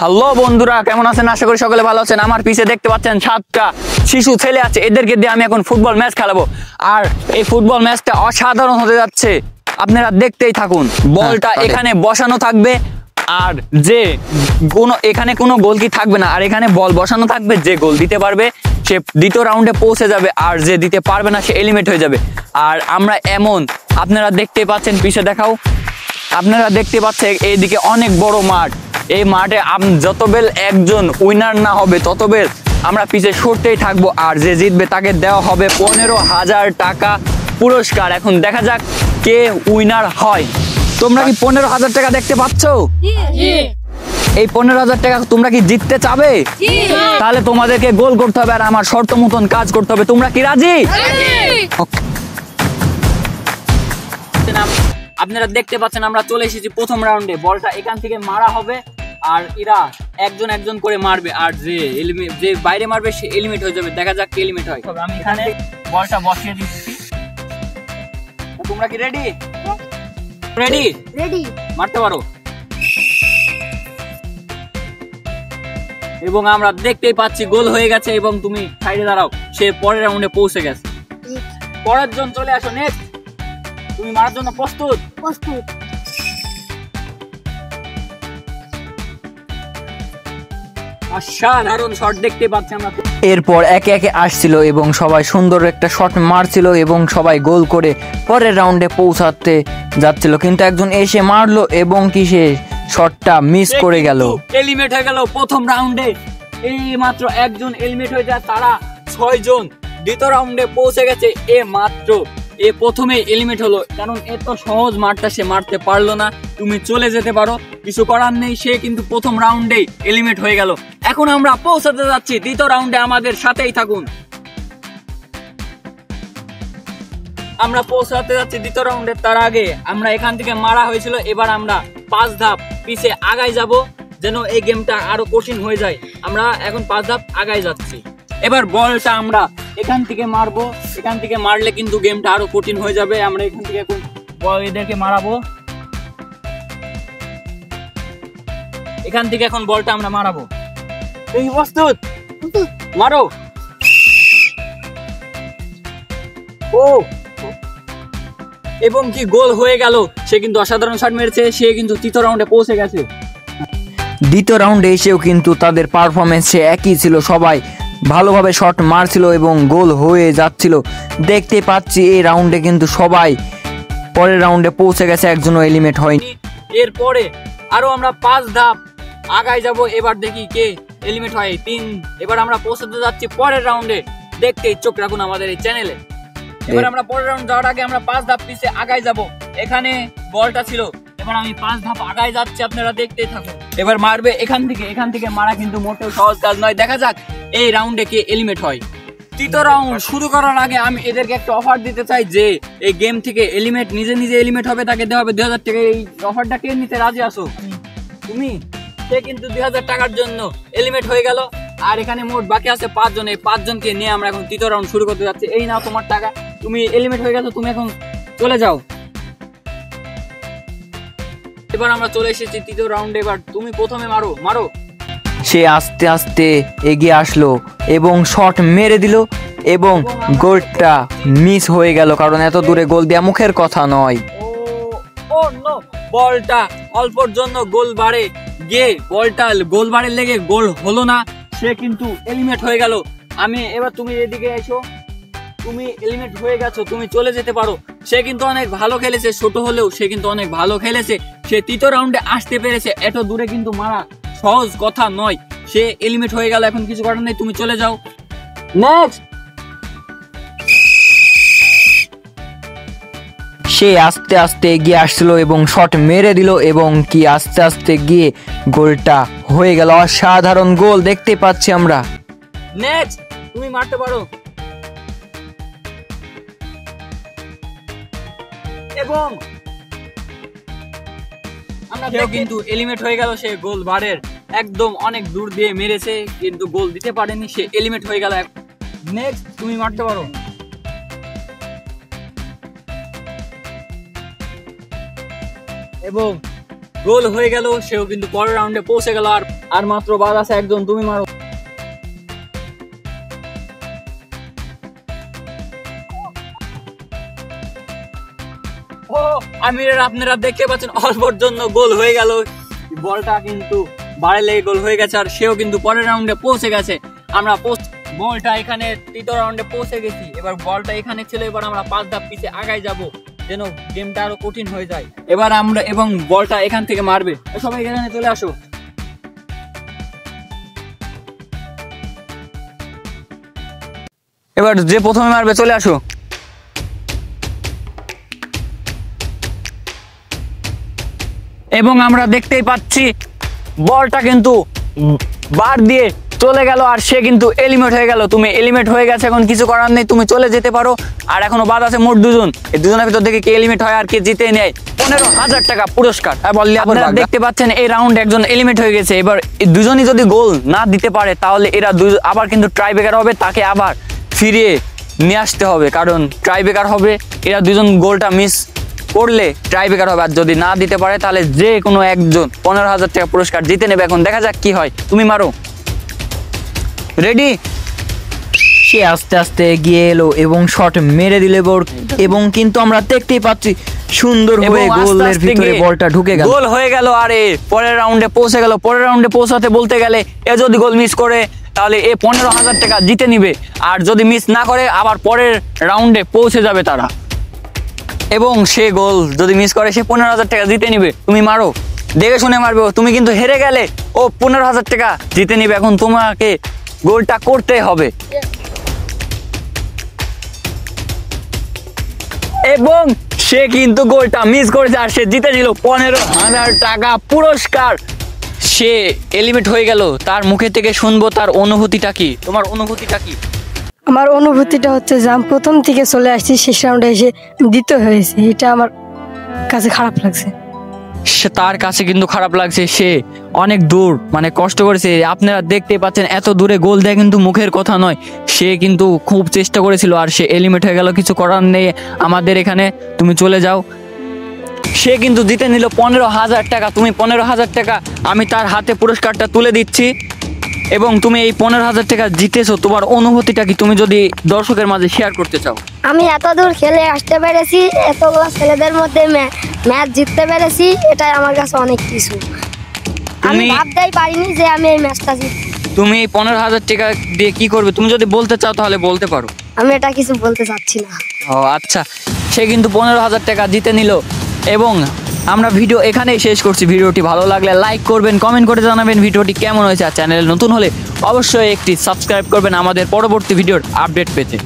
Hello বন্ধুরা, কেমন আছেন? আশা করি সকলে ভালো আছেন। আমার পিছে দেখতে পাচ্ছেন 7টা শিশু ছেলে আছে, এদেরকে দিয়ে আমি এখন ফুটবল ম্যাচ খেলাবো। আর এই ফুটবল ম্যাচটা অসাধারণ হতে যাচ্ছে, আপনারা দেখতেই থাকুন। বলটা এখানে বসানো থাকবে, আর যে এখানে কোনো গোলকি থাকবে না, আর এখানে বল বসানো থাকবে। যে গোল দিতে পারবে সে দ্বিতীয় রাউন্ডে পৌঁছে যাবে, আর যে দিতে পারবে না সে এলিমিনেট হয়ে যাবে। আর আমরা এমন, আপনারা দেখতে পাচ্ছেন, পিছে দেখাও, আপনারা দেখতে পাচ্ছেন এইদিকে অনেক বড় মাঠ। এই মাঠে যতবেল একজন উইনার না হবে ততবেল আমরা পিছে সরতেই থাকবো, আর যে জিতবে তাকে দেওয়া হবে 15,000 টাকা পুরস্কার। এখন দেখা যাক কে উইনার হয়। তোমরা কি 15,000 টাকা দেখতে পাচ্ছ? এই 15,000 টাকা তোমরা কি জিততে চাবে? তাহলে তোমাদেরকে গোল করতে হবে আর আমার শর্ত মতন কাজ করতে হবে। তোমরা কি রাজি? আপনারা দেখতে পাচ্ছেন আমরা চলে এসেছি প্রথম রাউন্ডে। বলটা এখান থেকে মারা হবে, আর এরা একজন একজন করে মারবে, আর যে বাইরে মারবে সে এলিমিনেট হয়ে যাবে। দেখা যাক কে এলিমিনেট হয়। আমি এখানে বলটা বসিয়ে দিচ্ছি। তোমরা কি রেডি? রেডি? রেডি, মারতে পারো। এবং আমরা দেখতেই পাচ্ছি গোল হয়ে গেছে, এবং তুমি সাইডে দাঁড়াও, সে পরের রাউন্ডে পৌঁছে গেছে। পরের জন চলে আসো। নেক্সট, তুমি মারার জন্য প্রস্তুত? প্রস্তুত। অসাধারণ শট দেখতে পাচ্ছি আমরা। এরপর একে একে আসছিল এবং সবাই সুন্দর একটা শট মারছিল এবং সবাই গোল করে পরের রাউন্ডে পৌঁছাতে যাচ্ছিল, কিন্তু একজন এসে মারলো এবং কি সে শটটা মিস করে গেল। এলিমিনেট হয়ে গেল প্রথম রাউন্ডে। এই মাত্র একজন এলিমিনেট হয়ে যায়, তারা 6 জন দ্বিতীয় রাউন্ডে পৌঁছে গেছে। এ প্রথমে এলিমিনেট হলো, কারণ এত সহজ মারটা সে মারতে পারলো না। তুমি চলে যেতে পারো, কিছু করার নেই। সে কিন্তু প্রথম রাউন্ডেই এলিমিনেট হয়ে গেল। এখন আমরা পৌঁছাতে যাচ্ছি দ্বিতীয় রাউন্ডে, আমাদের সাথেই থাকুন। আমরা পৌঁছাতে যাচ্ছি দ্বিতীয় রাউন্ডে। তার আগে আমরা এখান থেকে মারা হয়েছিল, এবার আমরা 5 ধাপ পিছে আগাই যাব, যেন এই গেমটা আরো কঠিন হয়ে যায়। আমরা এখন 5 ধাপ আগাই যাচ্ছি। এবার বলটা আমরা এখান থেকে মারবো, এখান থেকে মারলে কিন্তু গেমটা আরো কঠিন হয়ে যাবে। আমরা এখান থেকে এখন এদেরকে মারাবো, এখান থেকে এখন বলটা আমরা মারাবো। তুমি প্রস্তুত? মারো। ও, এবং কি গোল হয়ে গেল। সে কিন্তু অসাধারণ শট মেরেছে, সে কিন্তু তৃতীয় রাউন্ডে পৌঁছে গেছে। দ্বিতীয় রাউন্ডে এসেও কিন্তু তাদের পারফরমেন্স একই ছিল, সবাই ভালোভাবে শট মারছিল এবং গোল হয়ে যাচ্ছিল। দেখতে পাচ্ছি এই রাউন্ডে কিন্তু সবাই পরের রাউন্ডে পৌঁছে গেছে, একজনও এলিমিনেট হয়নি। এরপরে আরো আমরা 5 ধাপ আগাই যাব, এবার দেখি কে এলিমিনেট হয়। 3। এবার আমরা পৌঁছাতে যাচ্ছি পরের রাউন্ডে, দেখতেই চোখ রাখুন আমাদের এই চ্যানেলে। এবার আমরা পরের রাউন্ড যাওয়ার আগে আমরা 5 ধাপ পিছে আগাই যাব। এখানে বলটা ছিল, এবার আমি 5 ধাপ আগাই যাচ্ছি, আপনারা দেখতেই থাকুন। এবার মারবে এখান থেকে মারা কিন্তু মোটেও সহজ কাজ নয়। দেখা যাক এই রাউন্ডে কে এলিমিনেট হয়। তৃতীয় রাউন্ড শুরু করার আগে আমি এদেরকে একটা অফার দিতে চাই, যে এই গেম থেকে নিজে এলিমিনেট হবে তাকে দেওয়া হবে 2,000 টাকা। এই অফারটা কে নিতে রাজি আছো? তুমি। সে কিন্তু 2,000 টাকার জন্য এলিমিনেট হয়ে গেল। আর এখানে মোট বাকি আছে 5 জন। এই 5 জনকে নিয়ে আমরা এখন তৃতীয় রাউন্ড শুরু করতে যাচ্ছি। এই নাও তোমার টাকা, তুমি এলিমিনেট হয়ে গেছো, তুমি এখন চলে যাও। এবার আমরা চলে এসেছি তৃতীয় রাউন্ডে। এবার তুমি প্রথমে মারো। সে আস্তে আস্তে এগিয়ে আসলো এবং শট মেরে দিল, এবং গোলটা মিস হয়ে গেল, কারণ এত দূরে গোল দেওয়া মুখের কথা নয়। ও নো, বলটা অল্পর জন্য গোল বারে লেগে গোল হলো না। সে কিন্তু এলিমিনেট হয়ে গেল। এবার তুমি এদিকে এসো, তুমি এলিমিনেট হয়ে গেছো, তুমি চলে যেতে পারো। সে কিন্তু অনেক ভালো খেলেছে, ছোট হলেও সে কিন্তু অনেক ভালো খেলেছে। সে তৃতীয় রাউন্ডে আসতে পেরেছে, এত দূরে কিন্তু মারা সহজ কথা নয়। সে এলিমিনেট হয়ে গেল, এখন কিছু করার নেই, তুমি চলে যাও। নেক্সট, সে আস্তে আস্তে এগিয়ে আসছিল এবং শট মেরে দিল, এবং কি আস্তে আস্তে গিয়ে গোলটা হয়ে গেল। অসাধারণ গোল দেখতে পাচ্ছি আমরা। নেক্সট, তুমি মারতে পারো। এবং আমরা কিন্তু এলিমিনেট হয়ে গেল। সে গোল বারের একদম অনেক দূর দিয়ে মেরেছে, কিন্তু গোল দিতে পারেনি, সে এলিমিনেট হয়ে গেল। নেক্সট, তুমি মারতে পারো। এবং গোল হয়ে গেল, সেও কিন্তু পরের রাউন্ডে পৌঁছে গেল। আর মাত্র বাদ আছে একজন, তুমি মারো। ও আমিরের, আপনারা দেখতে পাচ্ছেন অল্পর জন্য গোল হয়ে গেল। বলটা কিন্তু বাড়ে লেগে গোল হয়ে গেছে, আর সেও কিন্তু পরের রাউন্ডে পৌঁছে গেছে। আমরা বলটা এখানে তৃতীয় রাউন্ডে পৌঁছে গেছি। এবার বলটা এখানে ছিল, এবার আমরা 5 ধাপ পিছে আগায় যাব, যেন গেমটা আরো কঠিন হয়ে যায়। এবার আমরা এবং বলটা এখান থেকে মারবে। সবাই এখানে চলে আসো। এবার যে প্রথমে মারবে চলে আসো। এবং আমরা দেখতেই পাচ্ছি বলটা কিন্তু বার দিয়ে চলে গেল, আর সে কিন্তু এলিমিনেট হয়ে গেল। তুমি এলিমিনেট হয়ে গেছে, এখন কিছু করার নেই, তুমি চলে যেতে পারো। আর এখনো বাদ আছে মোট 2 জন। এই 2 জনের ভিতর থেকে কে এলিমিনেট হয় আর কে জিতে নেয় 15,000 টাকা পুরস্কার। আপনারা দেখতে পাচ্ছেন এই রাউন্ডে একজন এলিমিনেট হয়ে গেছে। এবার এই 2 জনই যদি গোল না দিতে পারে, তাহলে এরা আবার কিন্তু ট্রাই ব্রেকার হবে, তাকে আবার ফিরিয়ে নিয়ে আসতে হবে, কারণ ট্রাই ব্রেকার হবে। এরা 2 জন গোলটা মিস করলে ট্রাই ব্রেকার হবে, আর যদি না দিতে পারে তাহলে যে কোনো একজন 15,000 টাকা পুরস্কার জিতে নেবে। এখন দেখা যাক কি হয়। তুমি মারো। রেডি? সে আস্তে আস্তে এগিয়ে এলো এবং শট মেরে দিল, এবং কিন্তু আমরা দেখতেই পাচ্ছি সুন্দর হয়ে গোলের ভিতরে বলটা ঢুকে গেল, গোল হয়ে গেল। আরে পরের রাউন্ডে পৌঁছে গেল। পরের রাউন্ডে পৌঁছাতে বলতে গেলে এ যদি গোল মিস করে তাহলে এ 15,000 টাকা জিতে নিবে, আর যদি মিস না করে আবার পরের রাউন্ডে পৌঁছে যাবে তারা। এবং সে গোল যদি মিস করে সে 15,000 টাকা জিতে নিবে। তুমি মারো, দেখে শুনে মারবে। তুমি কিন্তু হেরে গেলে ও 15,000 টাকা জিতে নিবে। এখন তোমাকে গোলটা করতে হবে। এবং সে কিন্তু গোলটা মিস করেছে, আর সে জিতে ছিল 15,000 টাকা পুরস্কার। সে এলিমিনেট হয়ে গেল। তার মুখে থেকে শুনবো তার অনুভূতিটা কি। তোমার অনুভূতিটা কি? আমার অনুভূতিটা হচ্ছে যে আমি প্রথম থেকে চলে আসছি, শেষ রাউন্ডে এসে দ্বিতীয় হয়েছে, এটা আমার কাছে খারাপ লাগছে। তার কাছে কিন্তু খারাপ লাগছে। সে অনেক দূর মানে কষ্ট করেছে। আপনারা দেখতে পাচ্ছেন এত দূরে গোল দেয় কিন্তু মুখের কথা নয়। সে কিন্তু খুব চেষ্টা করেছিল, আর সে এলিমিনেট হয়ে গেল। কিছু করার নেই আমাদের এখানে, তুমি চলে যাও। সে কিন্তু জিতে নিল 15,000 টাকা। তুমি 15,000 টাকা, আমি তার হাতে পুরস্কারটা তুলে দিচ্ছি। এবং তুমি এই 15,000 টাকা জিতেছো, তোমার অনুভূতিটা কি তুমি যদি দর্শকের মাঝে শেয়ার করতে চাও? আমি এত দূর খেলে আসতে পেরেছি, এতগুলো ছেলেদের মধ্যে ম্যাচ জিততে পেরেছি, এটাই আমার কাছে অনেক কিছু। আমি ভাবতেই পারিনি যে আমি এই ম্যাচটা জিতব। তুমি এই 15,000 টাকা দিয়ে কি করবে? তুমি যদি বলতে চাও তাহলে বলতে পারো। আমি এটা কিছু বলতে চাচ্ছি না। ও আচ্ছা, সে কিন্তু 15,000 টাকা জিতে নিল। এবং আমরা ভিডিও এখানেই শেষ করছি। ভিডিওটি ভালো লাগলে লাইক করবেন, কমেন্ট করে জানাবেন ভিডিওটি কেমন হয়েছে। আর চ্যানেলে নতুন হলে অবশ্যই একটি সাবস্ক্রাইব করবেন আমাদের পরবর্তী ভিডিওর আপডেট পেতে।